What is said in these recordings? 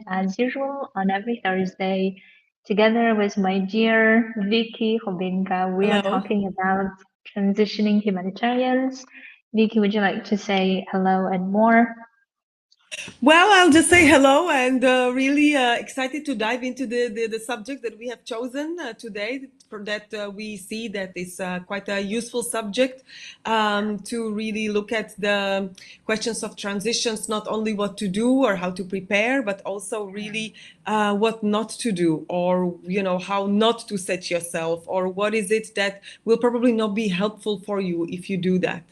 as usual, on every Thursday, together with my dear Viki Hobinkova, we are Hello. talking about transitioning humanitarians. Viki, would you like to say hello and more? Well, I'll just say hello and really excited to dive into the subject that we have chosen today. For that, we see that it's quite a useful subject to really look at the questions of transitions, not only what to do or how to prepare, but also really what not to do, or how not to set yourself, or what is it that will probably not be helpful for you if you do that.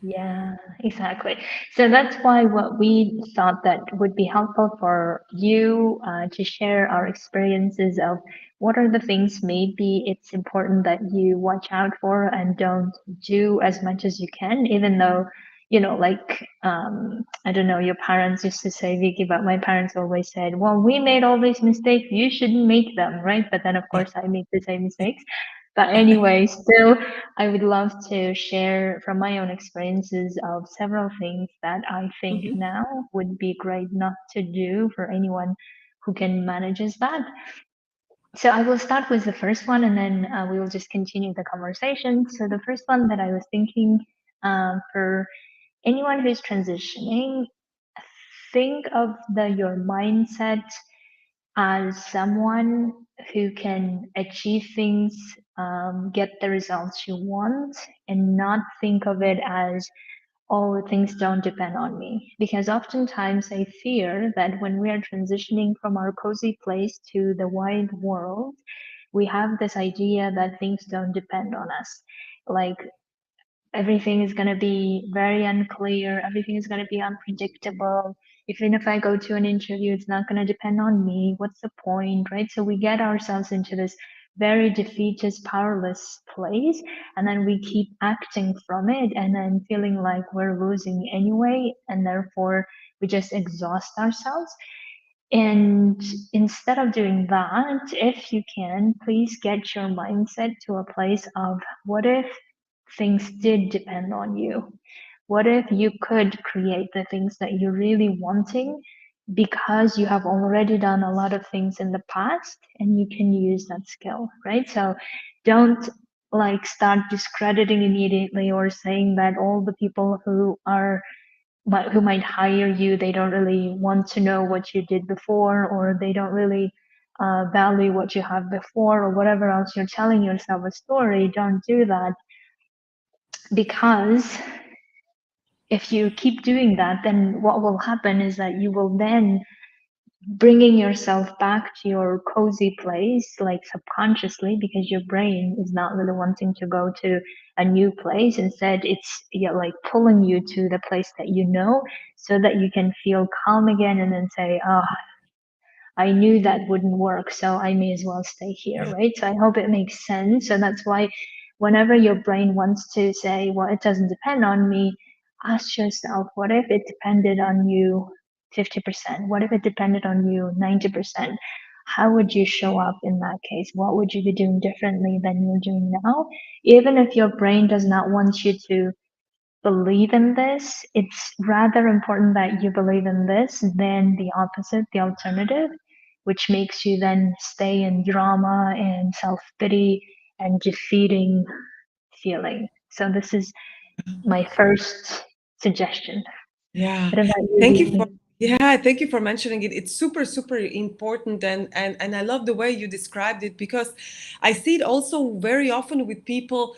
Yeah, exactly. So that's why what we thought that would be helpful for you to share our experiences of what are the things maybe it's important that you watch out for and don't do as much as you can, even though, I don't know, your parents used to say, Vicky, but my parents always said, well, we made all these mistakes, you shouldn't make them, right? But then, of Yeah. course, I make the same mistakes. But anyway, still, I would love to share from my own experiences of several things that I think Mhm. now would be great not to do for anyone who can manages that. So I will start with the first one, and then we will just continue the conversation. So the first one that I was thinking for anyone who's transitioning, think of your mindset as someone who can achieve things, get the results you want, and not think of it as, oh, things don't depend on me. Because oftentimes I fear that when we are transitioning from our cozy place to the wide world, we have this idea that things don't depend on us. Like everything is going to be very unclear, everything is going to be unpredictable. Even if I go to an interview, it's not going to depend on me. What's the point, right? So we get ourselves into this very defeatist, powerless place, and then we keep acting from it and then feeling like we're losing anyway, and therefore we just exhaust ourselves. And instead of doing that, if you can, please get your mindset to a place of, what if things did depend on you? What if you could create the things that you're really wanting because you have already done a lot of things in the past and you can use that skill, right? So don't like start discrediting immediately or saying that all the people who might hire you, they don't really want to know what you did before, or they don't really value what you have before, or whatever else you're telling yourself a story. Don't do that, because if you keep doing that, then what will happen is that you will then bringing yourself back to your cozy place, like subconsciously, because your brain is not really wanting to go to a new place. Instead, it's, yeah, like pulling you to the place that you know, so that you can feel calm again and then say, oh, I knew that wouldn't work, so I may as well stay here, Yeah. right? So I hope it makes sense. So that's why whenever your brain wants to say, well, it doesn't depend on me, ask yourself, what if it depended on you 50%? What if it depended on you 90%? How would you show up in that case? What would you be doing differently than you're doing now? Even if your brain does not want you to believe in this, it's rather important that you believe in this than the opposite, the alternative, which makes you then stay in drama and self pity and defeating feeling. So, this is my first suggestion. Yeah. What about you, Thank you for Vicky? yeah, thank you for mentioning it. It's super, super important, and I love the way you described it, because I see it also very often with people.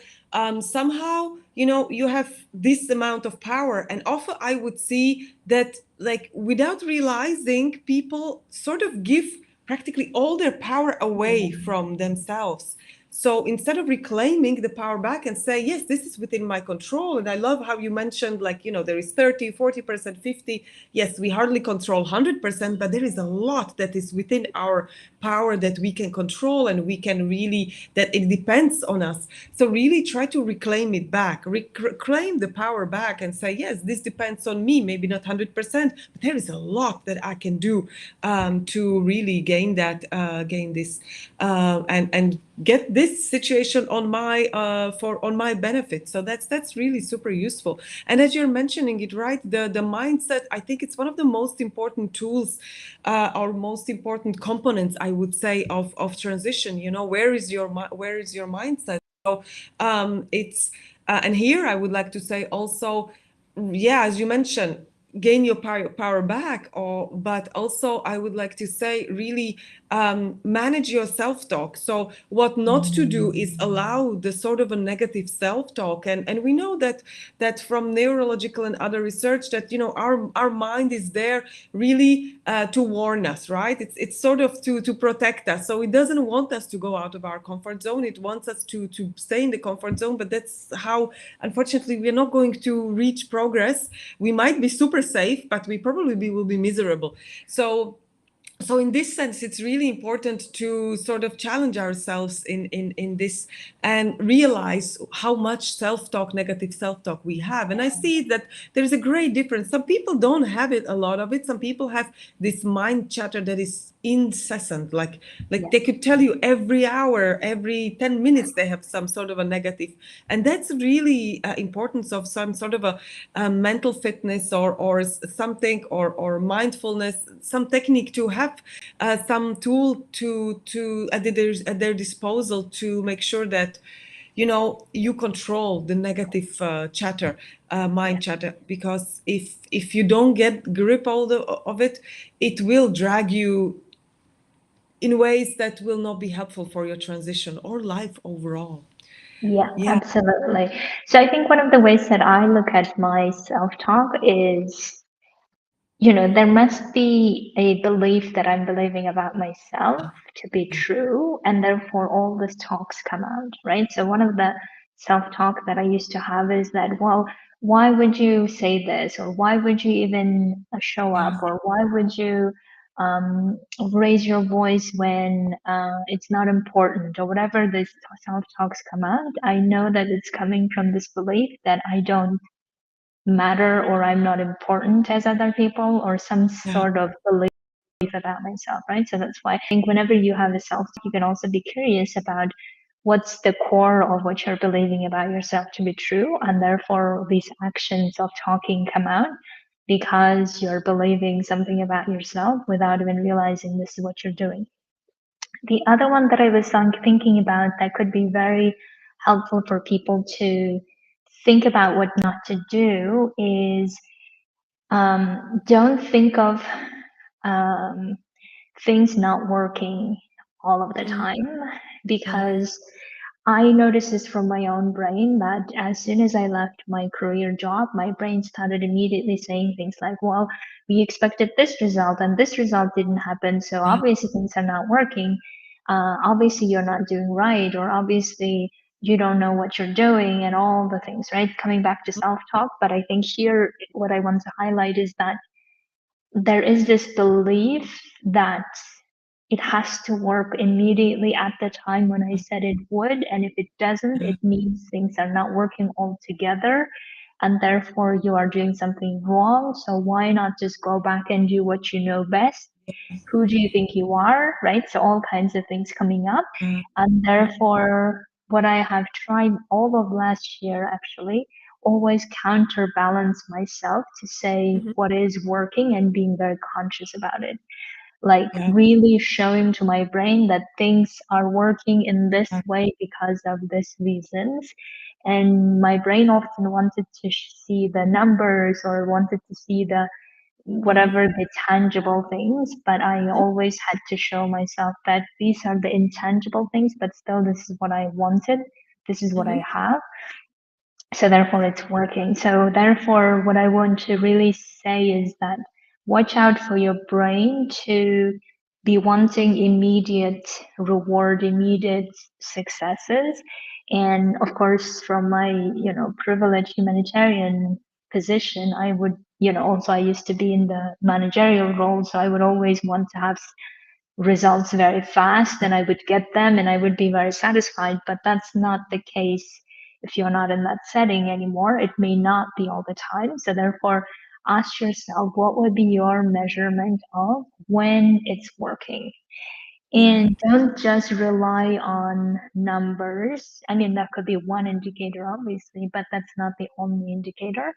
Somehow, you have this amount of power, and often I would see that, like, without realizing, people sort of give practically all their power away from themselves. So instead of reclaiming the power back and say, yes, this is within my control. And I love how you mentioned, like, there is 30, 40%, 50. Yes, we hardly control 100%, but there is a lot that is within our power that we can control, and we can really, that it depends on us. So really try to reclaim it back, reclaim the power back and say, yes, this depends on me, maybe not 100%, but there is a lot that I can do to really gain this and get this situation on my for on my benefit. So that's really super useful. And as you're mentioning it, right, the mindset, I think it's one of the most important tools, or most important components, I would say, of transition. You know, where is your mindset? So it's and here I would like to say also, yeah, as you mentioned, gain your power back, or but also I would like to say really manage your self-talk. So what not to do is allow the sort of a negative self-talk, and we know that from neurological and other research that, you know, our mind is there really to warn us, right? It's sort of to protect us. So it doesn't want us to go out of our comfort zone. It wants us to stay in the comfort zone, but that's how, unfortunately, we're not going to reach progress. We might be super safe, but we probably will be miserable. So in this sense, it's really important to sort of challenge ourselves in this, and realize how much self-talk, negative self-talk we have. And I see that there's a great difference. Some people don't have it, a lot of it. Some people have this mind chatter that is incessant, like they Yes. could tell you every hour, every 10 minutes they have some sort of a negative. And that's really importance of some sort of a mental fitness, or something, or mindfulness, some technique, to have some tool to at their disposal, to make sure that, you know, you control the negative chatter, mind Yes. chatter. Because if you don't get grip of it, it will drag you in ways that will not be helpful for your transition or life overall. Yeah, Yeah. absolutely. So I think one of the ways that I look at my self-talk is, there must be a belief that I'm believing about myself to be true, and therefore all these talks come out, right? So one of the self-talk that I used to have is that, well, why would you say this, or why would you even show up, Yeah. or why would you raise your voice when it's not important, or whatever these self-talks come out. I know that it's coming from this belief that I don't matter, or I'm not important as other people, or some Yeah. sort of belief about myself, right? So that's why I think whenever you have a self, you can also be curious about what's the core of what you're believing about yourself to be true. And therefore, these actions of talking come out because you're believing something about yourself without even realizing this is what you're doing. The other one that I was thinking about that could be very helpful for people to think about what not to do is don't think of um, things not working all of the Mm. time, Yeah. because I noticed this from my own brain that as soon as I left my career job, my brain started immediately saying things like, well, we expected this result and this result didn't happen. So Yeah. obviously things are not working. Obviously you're not doing right, or obviously you don't know what you're doing, and all the things, right? Coming back to self talk. But I think here, what I want to highlight is that there is this belief that it has to work immediately at the time when I said it would. And if it doesn't, Yeah. it means things are not working altogether. And therefore, you are doing something wrong. So why not just go back and do what you know best? Who do you think you are? Right? So, all kinds of things coming up. Yeah. And therefore, what I have tried all of last year actually, always counterbalance myself to say Mhm. what is working and being very conscious about it, like Yeah. really showing to my brain that things are working in this Yeah. way because of this reasons. And my brain often wanted to see the numbers, or wanted to see the Mhm. whatever the tangible things, but I always had to show myself that these are the intangible things, but still this is what I wanted, this is what I Mhm. have, so therefore it's working. So therefore, what I want to really say is that watch out for your brain to be wanting immediate reward, immediate successes. And of course, from my, privileged humanitarian position, I would, also I used to be in the managerial role, so I would always want to have results very fast, and I would get them and I would be very satisfied. But that's not the case if you're not in that setting anymore. It may not be all the time. So therefore, ask yourself what would be your measurement of when it's working. Yeah. And don't just rely on numbers. I mean, that could be one indicator, obviously, but that's not the only indicator.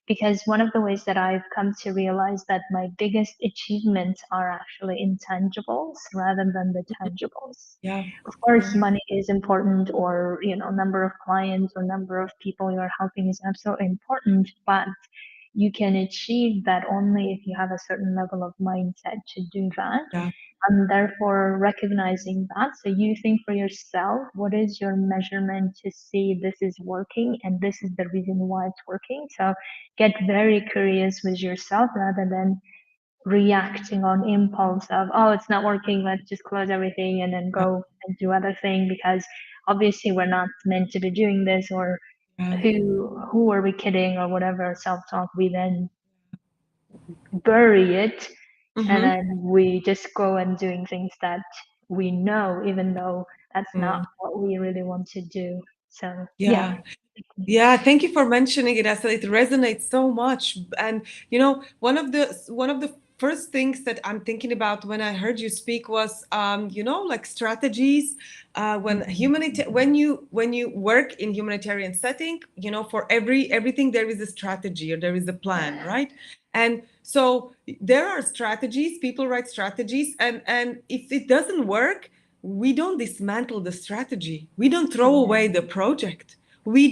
Because one of the ways that I've come to realize that my biggest achievements are actually intangibles rather than the tangibles. Yeah. Of course, Yeah. money is important, or, number of clients or number of people you're helping is absolutely important, but you can achieve that only if you have a certain level of mindset to do that, Yeah. and therefore recognizing that. So you think for yourself, what is your measurement to see this is working and this is the reason why it's working? So get very curious with yourself rather than reacting on impulse of, oh, it's not working, let's just close everything and then Yeah. go and do other thing, because obviously we're not meant to be doing this, or Yeah. who are we kidding, or whatever self-talk we then bury it, and Mm-hmm. then we just go and doing things that we know, even though that's not Mm. what we really want to do. So yeah. Yeah. Yeah, thank you for mentioning it, Asel. It resonates so much. And one of the first things that I'm thinking about when I heard you speak was, like strategies. When you work in humanitarian setting, for everything there is a strategy or there is a plan, right? And so there are strategies. People write strategies, and if it doesn't work, we don't dismantle the strategy. We don't throw away the project. We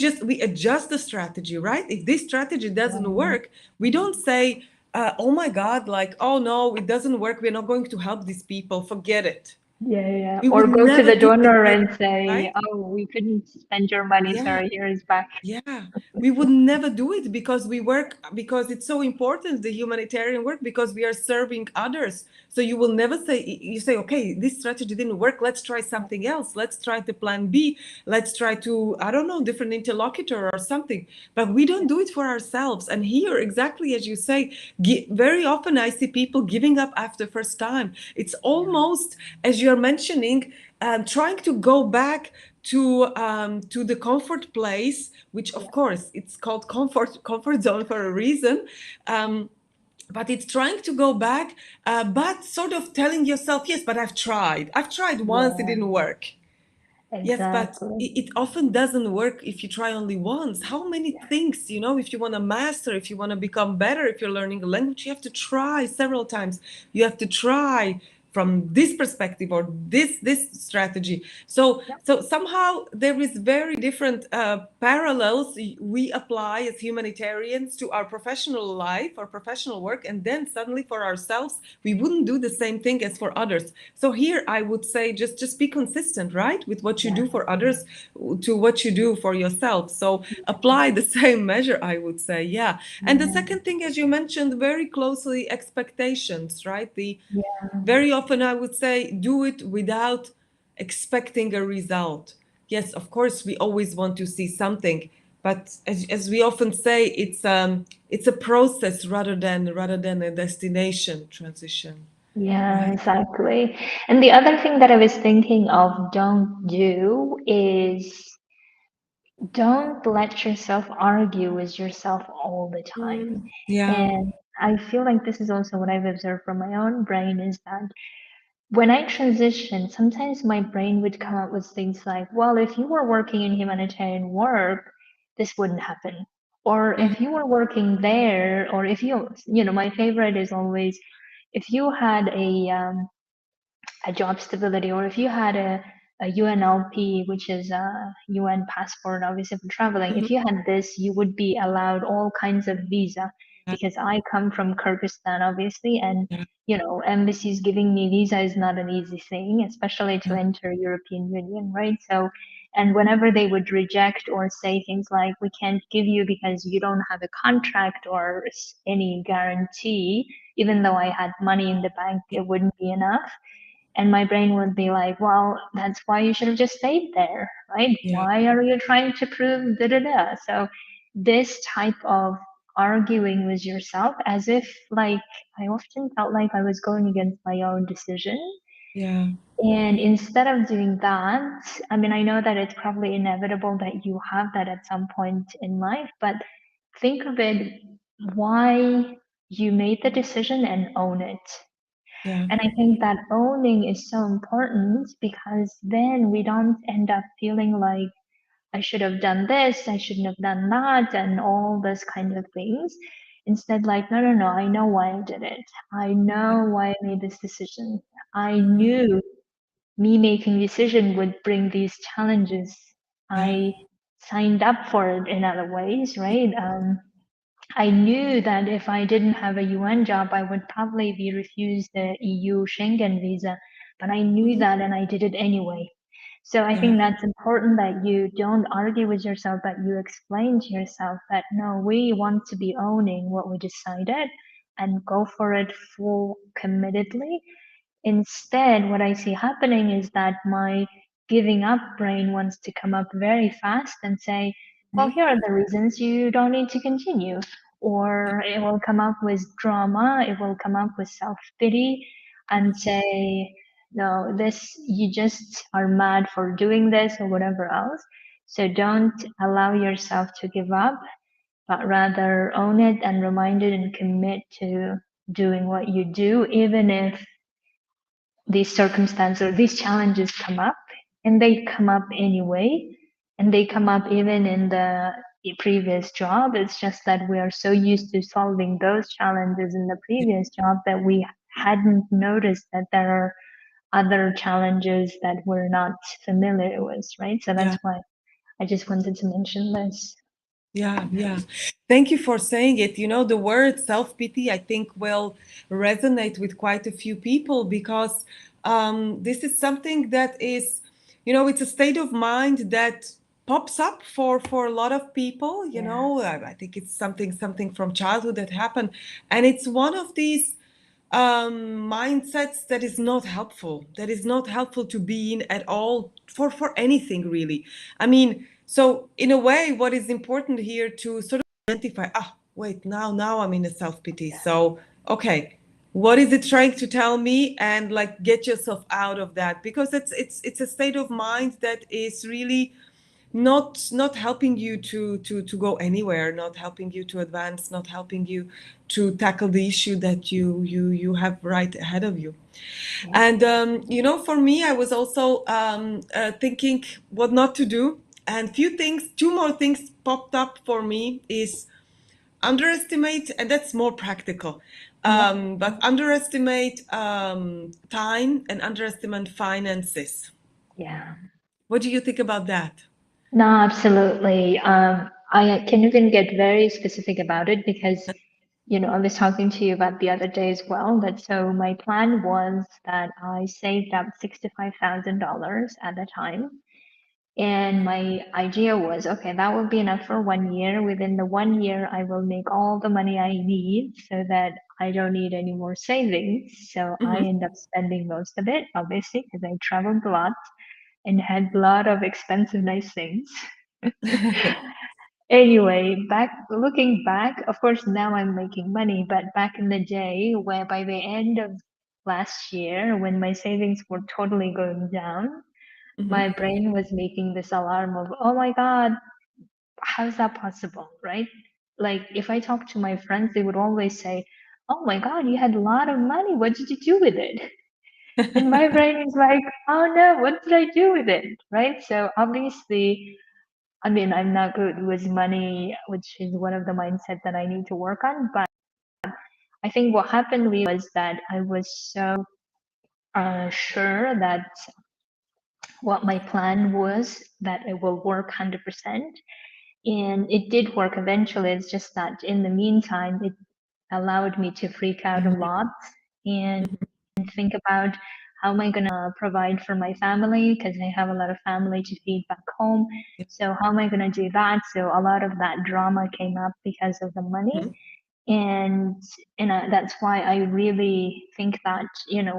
adjust the strategy, right? If this strategy doesn't work, we don't say, oh my god, like, oh no, it doesn't work, we're not going to help these people, forget it. Yeah, yeah. We Or would go to never the do the donor same, and say, right? "Oh, we couldn't spend your money, Yeah. so here is back." Yeah, we would never do it because we work, because it's so important, the humanitarian work, because we are serving others. So you will never say, you say, okay, this strategy didn't work, let's try something else. Let's try the plan B. Let's try to, I don't know, different interlocutor or something. But we don't do it for ourselves. And here, exactly as you say, very often I see people giving up after first time. It's almost, as you're mentioning, trying to go back to the comfort place, which of course it's called comfort zone for a reason. Um, but it's trying to go back, but sort of telling yourself, yes, but I've tried once, it Yeah, didn't work. Yes, but exactly. it often doesn't work if you try only once. How many things, if you want to master, if you want to become better, if you're learning a language, you have to try several times. You have to try from this perspective or this strategy. So somehow there is very different parallels we apply as humanitarians to our professional life, our professional work, and then suddenly for ourselves we wouldn't do the same thing as for others. So here I would say just be consistent, right, with what you Yeah. do for others to what you do for yourself. So apply the same measure, I would say. Yeah. And the Yeah. second thing, as you mentioned very closely, expectations, right? The Yeah. Very often I would say do it without expecting a result. Yes, of course we always want to see something, but as we often say, it's a process rather than a destination transition, Yeah, right? exactly. And the other thing that I was thinking of don't do is don't let yourself argue with yourself all the time. Yeah. And I feel like this is also what I've observed from my own brain, is that when I transitioned, sometimes my brain would come up with things like, well, if you were working in humanitarian work, this wouldn't happen. Or Mm, if you were working there, or if my favorite is always, if you had a job stability, or if you had a UNLP, which is a UN passport, obviously for traveling, mhm. if you had this, you would be allowed all kinds of visa. Yeah, Because I come from Kyrgyzstan, obviously, and yeah, embassies giving me visa is not an easy thing, especially to yeah, enter European Union, right? So, and whenever they would reject or say things like, we can't give you because you don't have a contract or any guarantee, even though I had money in the bank, it wouldn't be enough. And my brain would be like, well, that's why you should have just stayed there, right? yeah, Why are you trying to prove da da da? So, this type of arguing with yourself, as if, like, I often felt like I was going against my own decision. yeah, And instead of doing that, I mean, I know that it's probably inevitable that you have that at some point in life, but think of it, why you made the decision and own it. Yeah. And I think that owning is so important because then we don't end up feeling like I should have done this, I shouldn't have done that, and all those kind of things. Instead, like, no, no, no, I know why I did it. I know why I made this decision. I knew me making decision would bring these challenges. Yeah. I signed up for it in other ways, right? I knew that if I didn't have a UN job, I would probably be refused the EU Schengen visa, but I knew Mhm. that and I did it anyway. So I Yeah. think that's important that you don't argue with yourself, but you explain to yourself that no, we want to be owning what we decided and go for it full committedly. Instead, what I see happening is that my giving up brain wants to come up very fast and say, well, Mhm. here are the reasons you don't need to continue. Or it will come up with drama, it will come up with self pity and say, no, this, you just are mad for doing this or whatever else. So don't allow yourself to give up, but rather own it and remind it and commit to doing what you do, even if these circumstances or these challenges come up, and they come up anyway, and they come up even in the previous job. It's just that we are so used to solving those challenges in the previous job that we hadn't noticed that there are other challenges that we're not familiar with, right? So Yeah. that's why I just wanted to mention this. Yeah, yeah. Thank you for saying it. You know, the word self-pity, I think, will resonate with quite a few people because this is something that is, you know, it's a state of mind that pops up for a lot of people. You Yeah. know, I think it's something from childhood that happened, and it's one of these mindsets that is not helpful, that is not helpful to be in at all for anything really. I mean, so in a way what is important here to sort of identify, ah, wait, now I'm in a self-pity, so okay, what is it trying to tell me, and like get yourself out of that, because it's a state of mind that is really not helping you to go anywhere, not helping you to advance, not helping you to tackle the issue that you have right ahead of you. Yeah. And you know, for me, I was also thinking what not to do, and two more things popped up for me is underestimate, and that's more practical, Yeah. but underestimate time and underestimate finances. Yeah. What do you think about that? No, absolutely. I can even get very specific about it because, I was talking to you about the other day as well. That so my plan was that I saved up $65,000 at the time. And my idea was, okay, that will be enough for 1 year. Within the 1 year, I will make all the money I need so that I don't need any more savings. So I Hmm. end up spending most of it, obviously, because I traveled a lot and had a lot of expensive, nice things. Anyway, back looking back, of course, now I'm making money, but back in the day, where by the end of last year, when my savings were totally going down, Hmm. my brain was making this alarm of, oh my God, how's that possible, right? Like, if I talk to my friends, they would always say, oh my God, you had a lot of money. What did you do with it? And my brain is like, oh no, what did I do with it? Right? So obviously, I mean, I'm not good with money, which is one of the mindset that I need to work on. But I think what happened really was that I was so sure that what my plan was that it will work 100%. And it did work eventually. It's just that in the meantime, it allowed me to freak out a lot and think about how am I going to provide for my family because I have a lot of family to feed back home. So how am I going to do that? So a lot of that drama came up because of the money, Mhm. and that's why I really think that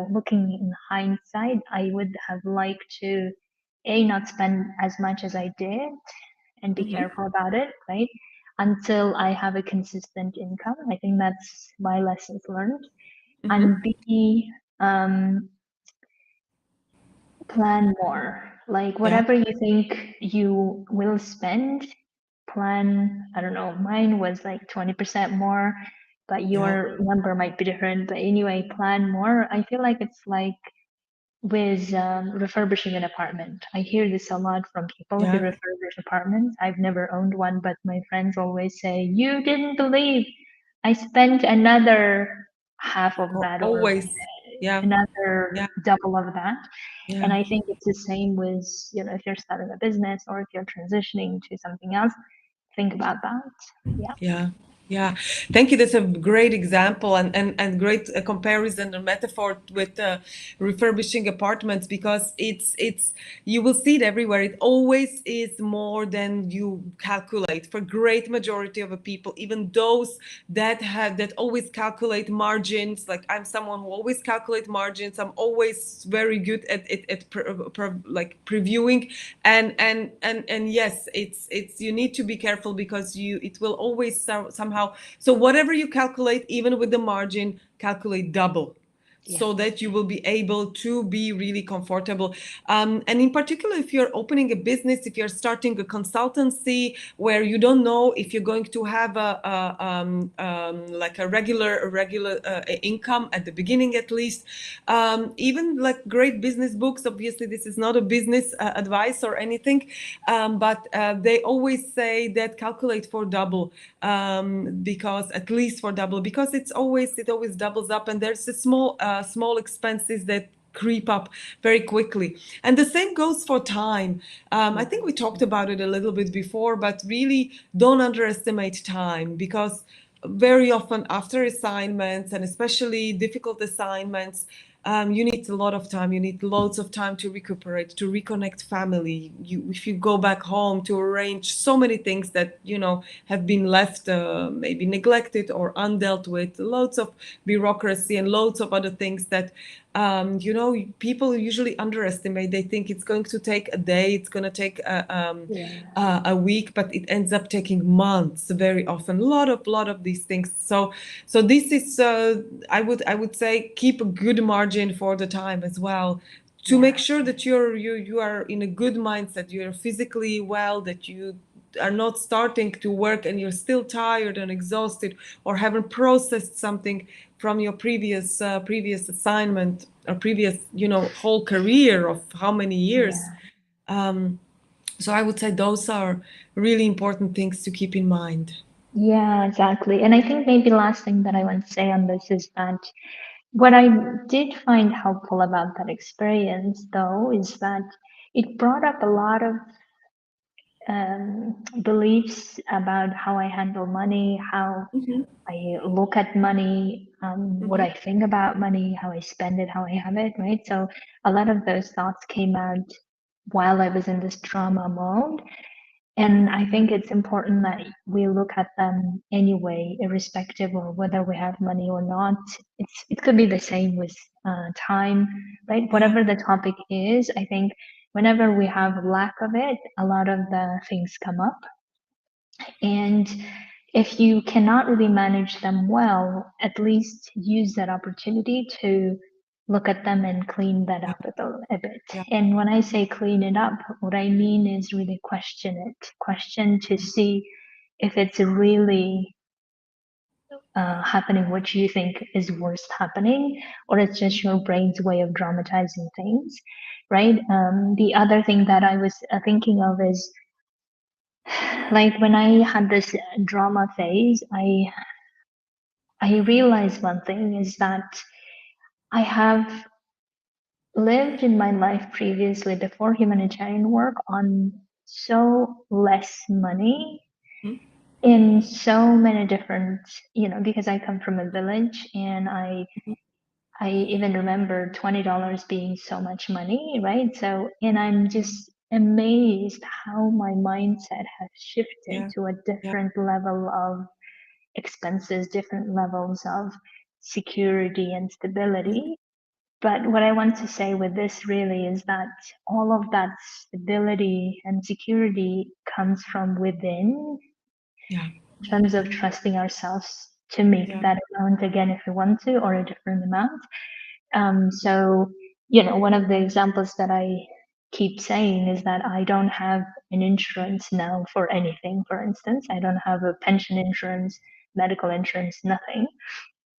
looking in hindsight, I would have liked to not spend as much as I did and be Mhm. careful about it, right? Until I have a consistent income. I think that's my lessons learned. Mhm. And B, um, plan more. Like Yeah. whatever you think you will spend, plan, I don't know, mine was like 20% more. but Yeah. your number might be different. But anyway, plan more. I feel like it's like with refurbishing an apartment. I hear this a lot from people who Yeah. refurbish apartments. I've never owned one, but my friends always say, "You didn't believe I spent another half of that or Always. Yeah. Yeah. another double of that." Yeah. And I think it's the same with, if you're starting a business or if you're transitioning to something else, think about that. Yeah. Yeah, yeah. Thank you. That's a great example and great comparison or metaphor with refurbishing apartments because it's you will see it everywhere. It always is more than you calculate for great majority of the people, even those that always calculate margins. Like I'm someone who always calculate margins. I'm always very good like previewing and yes, it's you need to be careful because it will always somehow, so whatever you calculate, even with the margin, calculate double Yeah. so that you will be able to be really comfortable. And in particular, if you're opening a business, if you're starting a consultancy where you don't know if you're going to have like a regular income at the beginning, at least, even like great business books. Obviously, this is not a business advice or anything, but they always say that calculate for double, because at least for double, because it always doubles up, and there's a small expenses that creep up very quickly. And the same goes for time. I think we talked about it a little bit before, but really don't underestimate time, because very often after assignments, and especially difficult assignments, you need a lot of time. You need loads of time to recuperate, to reconnect family. If you go back home, to arrange so many things that have been left, maybe neglected or undealt with. Loads of bureaucracy and loads of other things that people usually underestimate. They think it's going to take a day, it's going to take a week, but it ends up taking months very often. A lot of these things. So this is I would say keep a good margin for the time as well, to Yeah. make sure that you are in a good mindset, you're physically well, that you are not starting to work and you're still tired and exhausted, or haven't processed something from your previous assignment or previous whole career of how many years. Yeah. So I would say those are really important things to keep in mind. Yeah, exactly. And I think maybe last thing that I want to say on this is that what I did find helpful about that experience, though, is that it brought up a lot of beliefs about how I handle money, how Mm-hmm. I look at money, what Mm-hmm. I think about money, how I spend it, how I have it, right? So a lot of those thoughts came out while I was in this trauma mode. And I think it's important that we look at them anyway, irrespective of whether we have money or not. It could be the same with time, right? Yeah. Whatever the topic is, I think whenever we have lack of it, a lot of the things come up. And if you cannot really manage them well, at least use that opportunity to look at them and clean that Yeah. up a bit. Yeah. And when I say clean it up, what I mean is really question it, question to see if it's really happening what you think is worst happening, or it's just your brain's way of dramatizing things, right? The other thing that I was thinking of is like when I had this drama phase, I realized one thing is that I have lived in my life previously before humanitarian work on so less money Mm-hmm. in so many different, because I come from a village, and I even remember $20 being so much money, right? So, and I'm just amazed how my mindset has shifted Yeah. to a Yeah. different level of expenses, different levels of security and Mm-hmm. stability. But what I want to say with this really is that all of that stability and security comes from within, Yeah. in terms of trusting ourselves to make Yeah. that amount again if we want to, or a different amount. So, one of the examples that I keep saying is that I don't have an insurance now for anything. For instance, I don't have a pension insurance, medical insurance, nothing.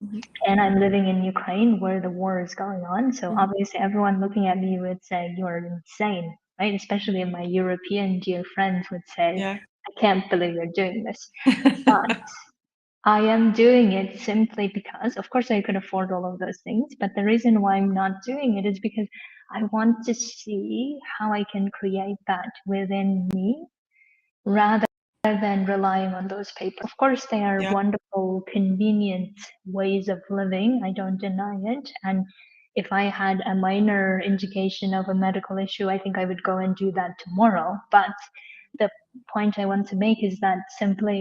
Mhm. And I'm living in Ukraine where the war is going on. So Mhm. obviously, everyone looking at me would say, "You're insane," right? Especially my European dear friends would say, Yeah. "I can't believe you're doing this." But I am doing it simply because, of course, I could afford all of those things. But the reason why I'm not doing it is because I want to see how I can create that within me rather than relying on those papers. Of course, they are Yeah. wonderful, convenient ways of living. I don't deny it. And if I had a minor indication of a medical issue, I think I would go and do that tomorrow. But the point I want to make is that simply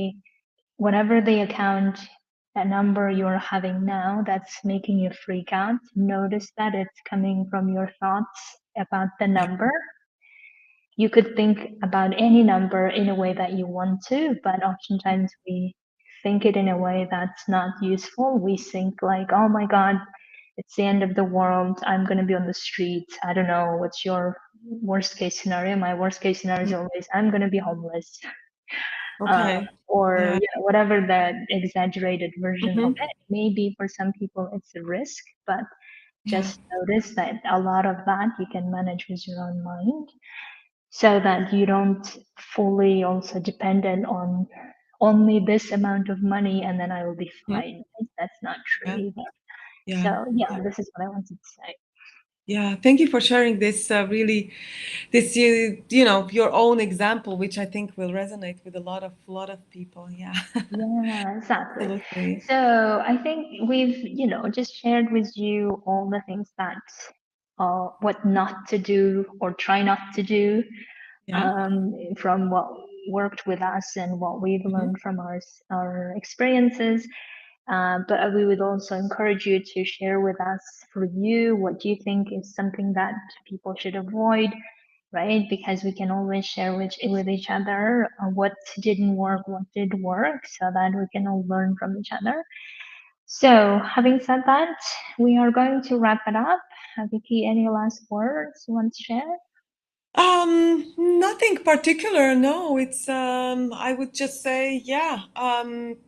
whatever the account, that number you're having now that's making you freak out, notice that it's coming from your thoughts about the Yeah. number. You could think about any number in a way that you want to, but oftentimes we think it in a way that's not useful. We think like, oh my God, it's the end of the world. I'm going to be on the street. I don't know. What's your worst case scenario? My worst case scenario is Mhm. always, I'm going to be homeless. uh, Okay. or Yeah. whatever the exaggerated version of Hmm. it. Maybe for some people it's a risk, but Yeah. just notice that a lot of that you can manage with your own mind so that you don't fully also dependent on only this amount of money and then I will be Mhm. fine. That's not true Yeah. either. Yeah. So yeah, Yeah. this is what I wanted to say. Yeah. Thank you for sharing this really this you know your own example, which I think will resonate with a lot of people. Yeah. Yeah, exactly. Absolutely. So I think we've, just shared with you all the things that, what not to do or try not to do, Yeah. from what worked with us and what we've Hmm. learned from our experiences. But we would also encourage you to share with us for you what you think is something that people should avoid, right? Because we can always share with each other what didn't work, what did work, so that we can all learn from each other. So, having said that, we are going to wrap it up. Vicky, any last words you want to share? Nothing particular. No, I would just say, yeah.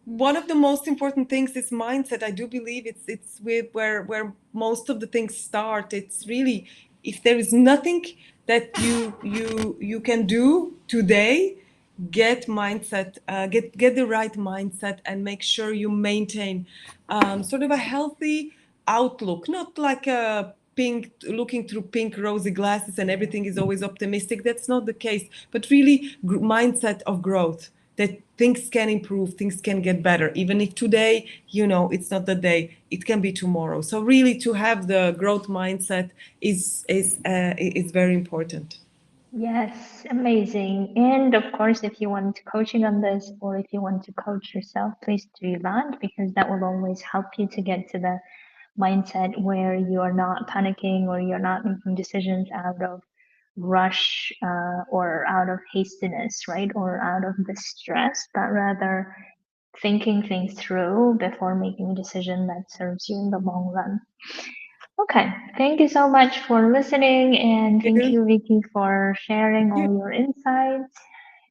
One of the most important things is mindset. I do believe it's with where most of the things start. It's really if there is nothing that you can do today, get the right mindset and make sure you maintain sort of a healthy outlook, not like a pink looking through pink rosy glasses and everything is always optimistic. That's not the case, but really mindset of growth, that things can improve, things can get better, even if today it's not the day, it can be tomorrow. So really to have the growth mindset is very important. Yes, amazing. And of course, if you want coaching on this or if you want to coach yourself, please do that because that will always help you to get to the mindset where you are not panicking or you're not making decisions out of rush or out of hastiness, right? Or out of the stress, but rather thinking things through before making a decision that serves you in the long run. Okay, thank you so much for listening, and Thank thank you. you, Vicky, for Thank sharing you. all your insights.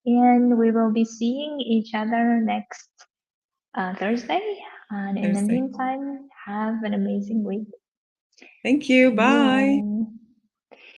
And we will be seeing each other next Thursday. And in the Thursday. meantime, have an amazing week. Thank you. See you Bye. all.